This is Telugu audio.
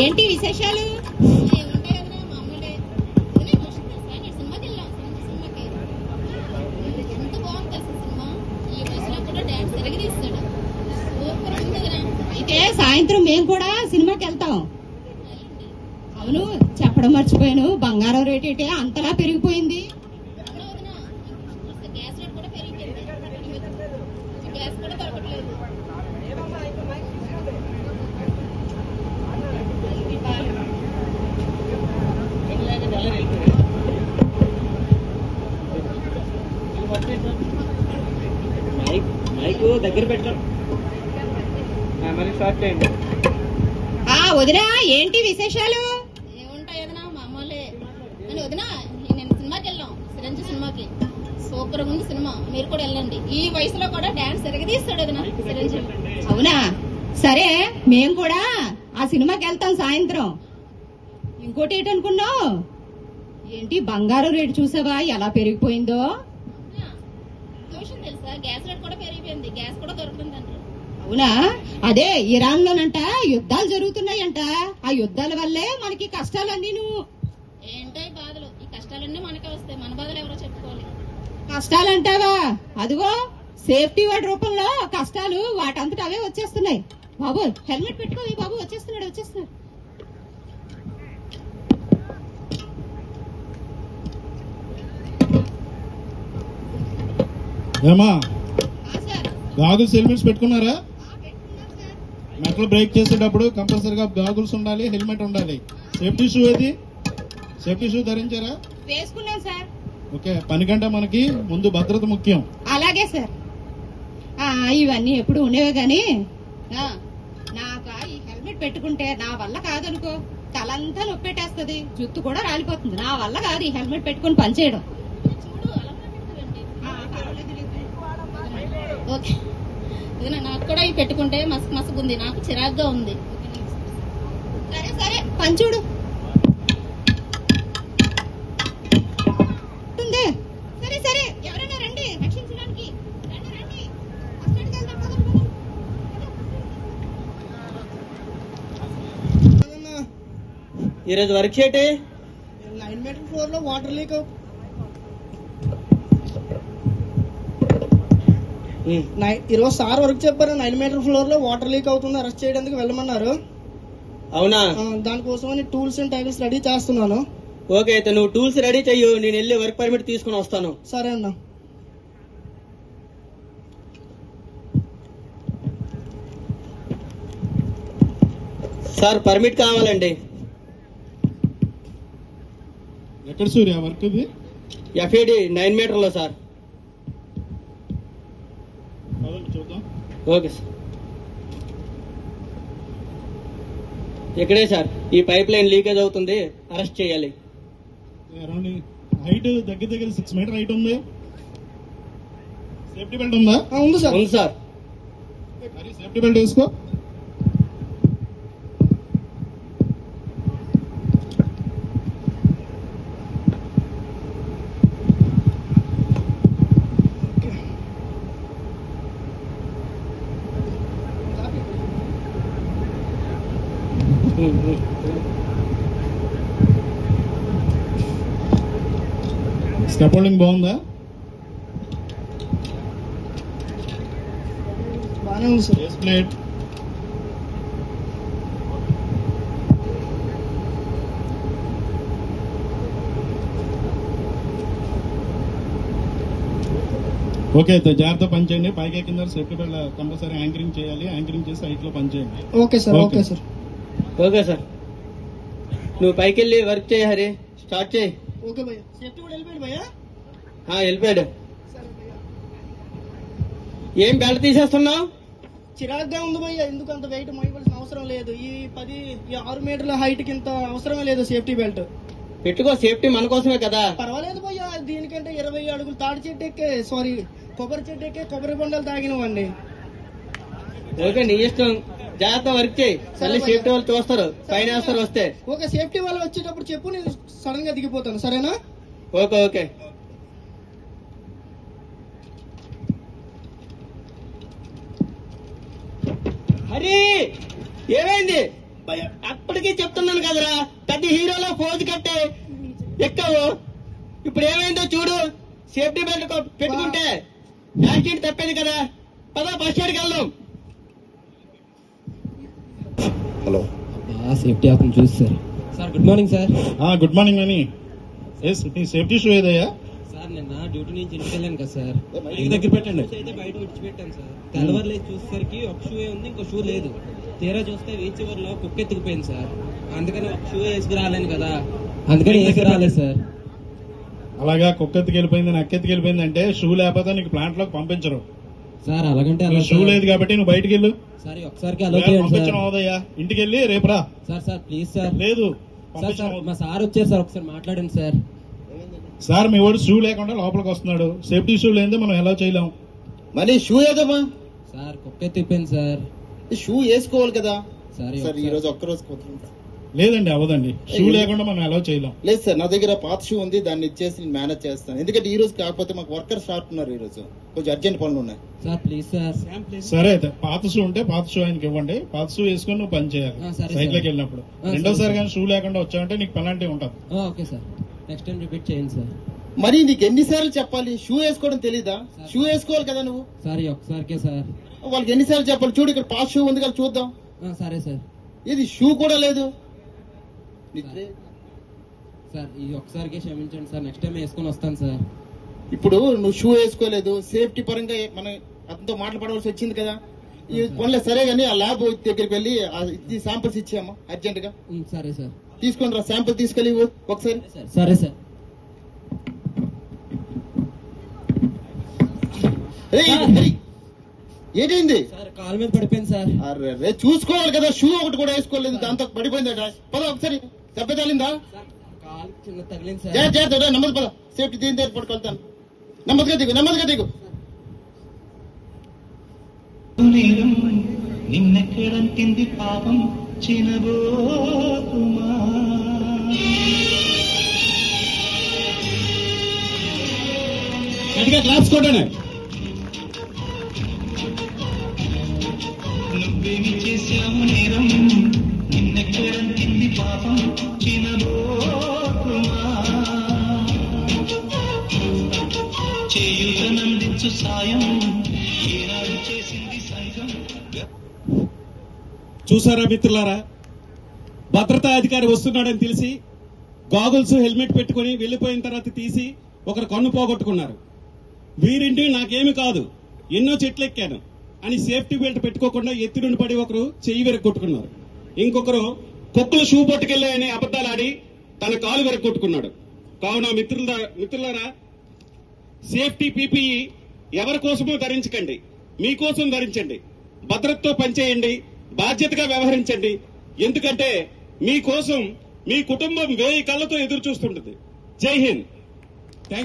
ఏంటి విశేషాలు? అయితే సాయంత్రం మేము కూడా సినిమాకి వెళ్తాం. అవును, చెప్పడం మర్చిపోయాను, బంగారం రేట్ ఏంటి అంతలా పెరిగిపోయింది? దగ్గర పెట్టాం మరి స్టార్ట్ చేయండి. వదినా, ఏంటి విశేషాలు? ఏముంటాయి వదినా, మామూలే. అని వదినా, నేను సినిమాకి వెళ్ళాం, చిరంజీవి సినిమాకి. సూపర్ ఉంది సినిమా, మీరు కూడా వెళ్ళండి. ఈ వయసులో కూడా డాన్స్ ఎరగదీస్తాడు వదినా చిరంజీవి. అవునా? సరే, మేము కూడా ఆ సినిమాకి వెళ్తాం సాయంత్రం. ఇంకోటి ఏంటనుకున్నావు? ఏంటి బంగారం రేటు చూసావా ఎలా పెరిగిపోయిందో? విషయం తెలుసా, గ్యాస్ రేట్ కూడా పెరిగిపోయింది, గ్యాస్ కూడా దొరుకుతుంది అంటారు. అవునా? అదే ఇరాన్ లోనంట యుద్ధాలు జరుగుతున్నాయంట. ఆ యుద్ధాల వల్లే మనకి కష్టాలన్నీ. నువ్వు ఏంటో ఈ బాధలు, ఈ కష్టాలన్నీ మనకే వస్తాయి, మన బాధలు ఎవరో చెప్పుకోవాలి. కష్టాలంటావా? అదిగో సేఫ్టీ వార్డ్ రూపంలో కష్టాలు వాటంతట అవే వచ్చేస్తున్నాయి. బాబు హెల్మెట్ పెట్టుకో బాబు, వచ్చేస్తున్నాడు. ఏమా గాగుల్స్ హెల్మెట్స్ పెట్టుకున్నారా? మెటల్ బ్రేక్ చేసేటప్పుడు కంపల్సరీగా గాగుల్స్ ఉండాలి, హెల్మెట్ ఉండాలి. సేఫ్టీ షూ ఏది? సేఫ్టీ షూ ధరించారా? వేసుకున్నాం సార్. ఓకే, పని కంటే మనకి ముందు భద్రత ముఖ్యం. అలాగే సార్. ఇవన్నీ ఎప్పుడు ఉండేవే గాని నాకు ఈ హెల్మెట్ పెట్టుకుంటే నా వల్ల కాదనుకో, తలంతా నొప్పెట్టేస్తుంది, జుత్తు కూడా రాలిపోతుంది. నా వల్ల కాదు ఈ హెల్మెట్ పెట్టుకుని పనిచేయడం. ఓకే నాకు కూడా ఇవి పెట్టుకుంటే మస్తు ఉంది, నాకు చిరాగ్గా ఉంది. సరే పని చూడు. సరే ఎవరైనా రండి రక్షించడానికి. ఈరోజు వర్క్ షీట్ 9 మీటర్ ఫ్లోర్ లో వాటర్ లీక్ ఈరోజు సార్ వర్క్ చెప్పారు. 9 మీటర్ ఫ్లోర్ లో వాటర్ లీక్ అవుతుంది, అరెస్ట్ చేయడానికి వెళ్ళమన్నారు. అవునా? దానికోసమని టూల్స్ అండ్ టైల్స్ రెడీ చేస్తున్నాను. ఓకే, అయితే నువ్వు టూల్స్ రెడీ చెయ్యు, నేను వెళ్ళి వర్క్ పర్మిట్ తీసుకుని వస్తాను. సరే అన్న. సార్ పర్మిట్ కావాలండి. ఎక్కడ సూర్య వర్క్ ఇది? ఎఫ్ఏడి 9 మీటర్లో సార్. చూద్దాం. Okay sir. ఇక్కడే సార్, ఈ పైప్ లైన్ లీకేజ్ అవుతుంది, అరెస్ట్ చేయాలి. అరౌండ్ హైట్ దగ్గర 6 మీటర్ హైట్ ఉంది. సేఫ్టీ బెల్ట్ ఉందా? ఉంది సార్. ఉంది సార్. మరి సేఫ్టీ బెల్ట్ వేసుకో. స్కాఫోల్డింగ్ బాగుందా? బాగానే ఉంది సార్. బేస్ ప్లేట్, ఓకే అయితే జాగ్రత్త పని చేయండి. పైకి కింద సేఫ్టీ బెల్ట్ కంపల్సరీ యాంకరింగ్ చేయాలి. యాంకరింగ్ చేసి హైట్ లో పని చేయండి. Okay sir. Okay sir. Okay sir, నువ్వు పైకి వెళ్ళి వర్క్ చేయి. హరి స్టార్ట్ చేయి. ఓకే భయ్యా. సేఫ్టీ కూడా వెళ్ళిపోయాడు భయ్యా. వెళ్ళిపోయాడు. ఏం బెల్ట్ తీసేస్తున్నావు? చిరాగ్గా ఉంది భయ్యా. ఎందుకు అంత వెయిట్ మోయవలసిన అవసరం లేదు. ఈ 6 మీటర్ల హైట్ కి ఇంత అవసరమే లేదు సేఫ్టీ బెల్ట్. పెట్టుకో, సేఫ్టీ మన కోసమే కదా. పర్వాలేదు భయ్యా, దీనికంటే 20 అడుగులు తాడి చెట్టు ఎక్కే కొబ్బరి చెట్టు ఎక్కే కొబ్బరి బొండలు తాగినవండి. ఓకే, నీ ఇష్టం. జాగ్రత్త వర్క్ చేయి. మళ్ళీ సేఫ్టీ వాళ్ళు చూస్తారు, పైన వేస్తారు వస్తే. ఓకే, సేఫ్టీ వాళ్ళు వచ్చేటప్పుడు చెప్పు, నేను సడన్ గా దిగిపోతాను. సరేనా? Okay okay. అరే ఏమైంది? అప్పటికీ చెప్తున్నాను కదరా, పెద్ద హీరోలో ఫోజ్ కట్టే ఎక్కవు. ఇప్పుడు ఏమైందో చూడు. సేఫ్టీ బెల్ట్ పెట్టుకుంటే యాక్సిడెంట్ తప్పేది కదా. పద బస్ స్టాండ్కి వెళ్దాం. హలో సేఫ్టీ ఆఫ్ చూసి sir good morning sir. Good morning అని. నీ సేఫ్టీ షూ ఏదయ్యా? సార్ నిన్న డ్యూటీ నుంచి ఇంటికి వెళ్ళాను కదా సార్, మైక్ దగ్గర పెట్టండి అయితే బయట విడిచిపెట్టాను సార్. తెల్లవారులేదు చూసేసరికి ఒక షూ ఉంది, ఇంకో షూ లేదు. తీరా చూస్తే వీచ్ చివర్లో కుక్క ఎత్తుకుపోయింది సార్. అందుకని ఒక షూ వేసుకు రాలేను కదా, అందుకని వేసుకు రాలేదు సార్. అలాగా కుక్క ఎత్తుకెళ్ళిపోయింది, నక్కెత్తుకెళ్ళిపోయింది అంటే షూ లేకపోతే నీకు ప్లాంట్ లోకి పంపించరు. సార్ అలాగంటే అలా షూ లేదు కాబట్టి నువ్వు బయటికి వెళ్ళు. సార్ ఒకసారికి అలో చేయండి సార్. పంపించడం అవదయ్యా, ఇంటికి వెళ్ళి రేపు రా. Sir please sir. లేదు సార్ సార్ మా సార్ వచ్చారు సార్, ఒకసారి మాట్లాడండి సార్. సార్ మీ వాడు షూ లేకుండా లోపలికి వస్తున్నాడు. సేఫ్టీ షూ లేదే మనం ఎలా చేయలేం. మరి షూ ఏదమ్మా? సార్ కుక్క ఎత్తిపోయింది సార్. షూ వేసుకోవాలి కదా సార్ సార్. ఈ రోజు ఒక్కరోజు పోతుంది. లేదండి అవదండి, షూ లేకుండా మనం ఎలా చేయలేం. లేదు సార్, నా దగ్గర పాత షూ ఉంది, దాన్ని ఇచ్చేసి నేను మేనేజ్ చేస్తాను. ఎందుకంటే ఈ రోజు కాకపోతే మాకు వర్కర్ స్టార్ట్ ఉన్నారు, ఈ రోజు కొంచెం అర్జెంట్ పనులు ఉన్నాయి. Sir please sir. సరే అయితే పాత షూ ఉంటే పాత షూ ఆయనకి ఇవ్వండి. పాత షూ వేసుకొని నువ్వు పని చేయాలి సరే సైట్లోకి సార్. వెళ్ళినప్పుడు. సరే రెండోసారి సార్. కానీ షూ లేకుండా వచ్చావంటే నీకు పెనాల్టీ ఉంటుంది. Okay sir, next time repeat చేయండి సార్. మరి నీకు ఎన్నిసార్లు చెప్పాలి? షూ వేసుకోవడం తెలీదా? షూ వేసుకోవాలి కదా నువ్వు. సార్ ఈ ఒక్కసారికే సార్. వాళ్ళకి ఎన్నిసార్లు చెప్పాలి? చూడు ఇక్కడ పాత షూ ఉంది కదా, చూద్దాం. సరే సార్. ఇది షూ కూడా లేదు. సార్ ఈ ఒక్కసారికే క్షమించండి సార్, నెక్స్ట్ టైం వేసుకొని వస్తాను సార్. ఇప్పుడు నువ్వు షూ వేసుకోలేదు, సేఫ్టీ పరంగా మనం అతనితో మాట్లాడవలసి వచ్చింది కదా. ఈ కొనలే సరే గానీ ఆ ల్యాబ్ దగ్గరికి వెళ్ళి ఇది శాంపిల్స్ ఇచ్చామా అర్జెంట్ గా. సరే సార్. తీసుకొని రా, శాంపిల్ తీసుకెళ్ళి ఇవ్వు ఒకసారి. సరే సార్. ఏంటైంది? సార్ కాలు మీద పడిపోయింది సార్. అరే చూసుకోవాలి కదా, షూ ఒకటి కూడా వేసుకోలేదు, దాంతో పడిపోయిందట. పద ఒకసారి, దెబ్బ తగిలిందా? కాలు చిన్న తగిలింది సార్. జాగ్రత్త, నెమ్మది పద. సేఫ్టీ దీని దగ్గర పట్టుకెళ్తాను. నెమ్మదిగా దిగు, నెమ్మదిగా దిగు. నిన్నెక్కడంటింది పాపం చినబోతుమా. గట్టిగా క్లాప్స్ కొట్టండి. నువ్వేమి చేశావు నేరం, నిన్నెక్కడంటింది పాపం చినబోతుమా. చేయుతనందించు సాయం ఏనాడు చేసింది సైతం. చూసారా మిత్రులారా, భద్రతా అధికారి వస్తున్నాడని తెలిసి గాగుల్స్ హెల్మెట్ పెట్టుకుని వెళ్లిపోయిన తర్వాత తీసి ఒకరు కన్ను పోగొట్టుకున్నారు. వీరింటి నాకేమి కాదు, ఎన్నో చెట్లు ఎక్కాను అని సేఫ్టీ బెల్ట్ పెట్టుకోకుండా ఎత్తి నుండి పడి ఒకరు చెయ్యి వెరగొట్టుకున్నారు. ఇంకొకరు కుక్కలు షూ పట్టుకెళ్లాయని అబద్దాలాడి తన కాలు వెరగొట్టుకున్నాడు. కావున మిత్రులారా, సేఫ్టీ పీపీఈ ఎవరి కోసమో ధరించకండి, మీకోసం ధరించండి. భద్రతతో పనిచేయండి, బాధ్యతగా వ్యవహరించండి. ఎందుకంటే మీకోసం మీ కుటుంబం 1000 కళ్ళతో ఎదురు చూస్తుంటుంది. జై హింద్.